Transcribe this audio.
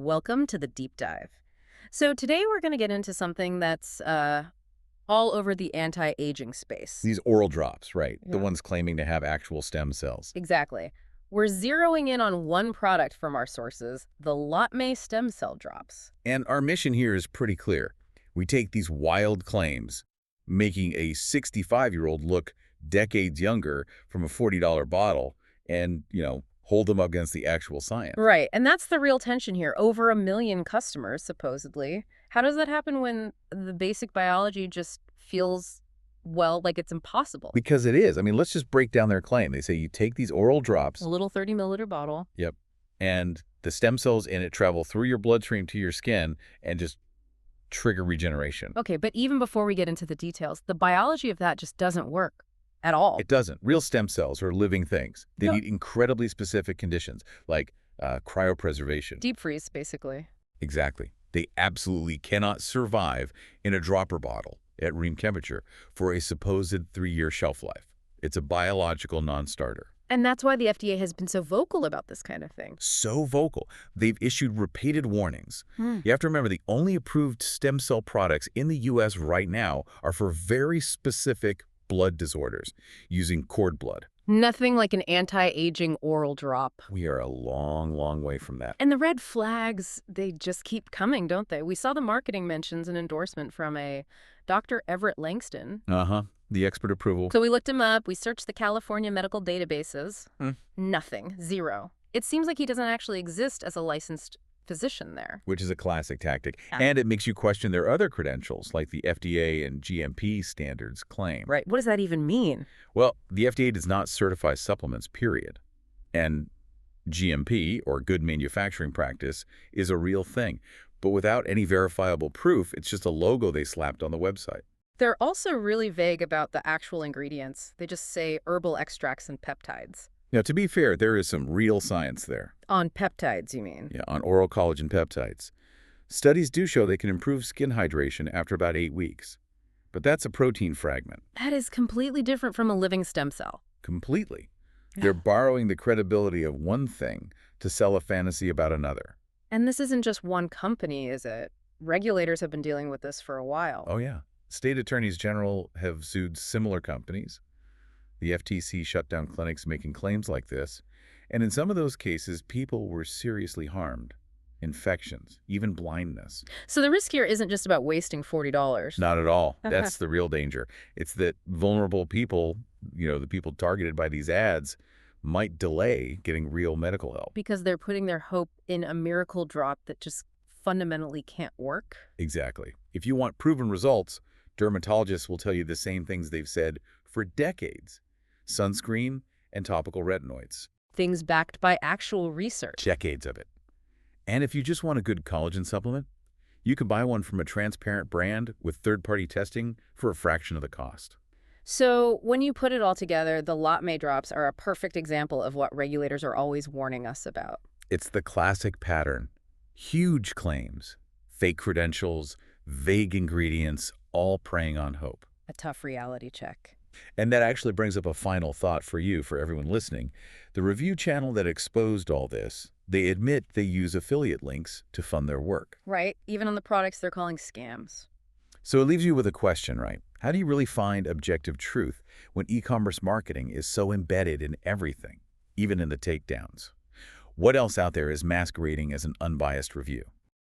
Welcome to the deep dive. So today we're going to get into something that's all over the anti-aging space. These oral drops, right? The Yeah. ones claiming to have actual stem cells. Exactly. We're zeroing in on one product from our sources, the Lotmay Stem Cell Drops. And our mission here is pretty clear. We take these wild claims, making a 65-year-old look decades younger from a $40 bottle and, hold them up against the actual science. Right, and that's the real tension here. Over 1 million customers, supposedly. How does that happen when the basic biology just feels, well, like it's impossible? Because it is. I mean, let's just break down their claim. They say you take these oral drops. A little 30-milliliter bottle. Yep. And the stem cells in it travel through your bloodstream to your skin and just trigger regeneration. Okay, but even before we get into the details, the biology of that just doesn't work at all. It doesn't. Real stem cells are living things. They No. need incredibly specific conditions, like cryopreservation. Deep freeze, basically. Exactly. They absolutely cannot survive in a dropper bottle at room temperature for a supposed 3-year shelf life. It's a biological non-starter. And that's why the FDA has been so vocal about this kind of thing. So vocal. They've issued repeated warnings. Hmm. You have to remember the only approved stem cell products in the U.S. right now are for very specific blood disorders using cord blood. Nothing like an anti-aging oral drop. We are a long, long way from that. And the red flags, they just keep coming, don't they? We saw the marketing mentions an endorsement from a Dr. Everett Langston. Uh-huh. The expert approval. So we looked him up. We searched the California medical databases. Hmm. Nothing. Zero. It seems like he doesn't actually exist as a licensed physician there. Which is a classic tactic. Yeah. And it makes you question their other credentials, like the FDA and GMP standards claim. Right. What does that even mean? Well, the FDA does not certify supplements, period. And GMP, or good manufacturing practice, is a real thing. But without any verifiable proof, it's just a logo they slapped on the website. They're also really vague about the actual ingredients. They just say herbal extracts and peptides. Now, to be fair, there is some real science there. On peptides, you mean? Yeah, on oral collagen peptides. Studies do show they can improve skin hydration after about 8 weeks. But that's a protein fragment. That is completely different from a living stem cell. Completely. They're borrowing the credibility of one thing to sell a fantasy about another. And this isn't just one company, is it? Regulators have been dealing with this for a while. Oh, yeah. State attorneys general have sued similar companies. The FTC shut down clinics making claims like this. And in some of those cases, people were seriously harmed. Infections, even blindness. So the risk here isn't just about wasting $40. Not at all. That's the real danger. It's that vulnerable people, the people targeted by these ads, might delay getting real medical help. Because they're putting their hope in a miracle drop that just fundamentally can't work. Exactly. If you want proven results, dermatologists will tell you the same things they've said for decades. Sunscreen and topical retinoids. Things backed by actual research. Decades of it. And if you just want a good collagen supplement, you can buy one from a transparent brand with third-party testing for a fraction of the cost. So when you put it all together, the Lotmay drops are a perfect example of what regulators are always warning us about. It's the classic pattern. Huge claims, fake credentials, vague ingredients, all preying on hope. A tough reality check. And that actually brings up a final thought for you, for everyone listening. The review channel that exposed all this, they admit they use affiliate links to fund their work. Right? Even on the products they're calling scams. So it leaves you with a question, right? How do you really find objective truth when e-commerce marketing is so embedded in everything, even in the takedowns? What else out there is masquerading as an unbiased review?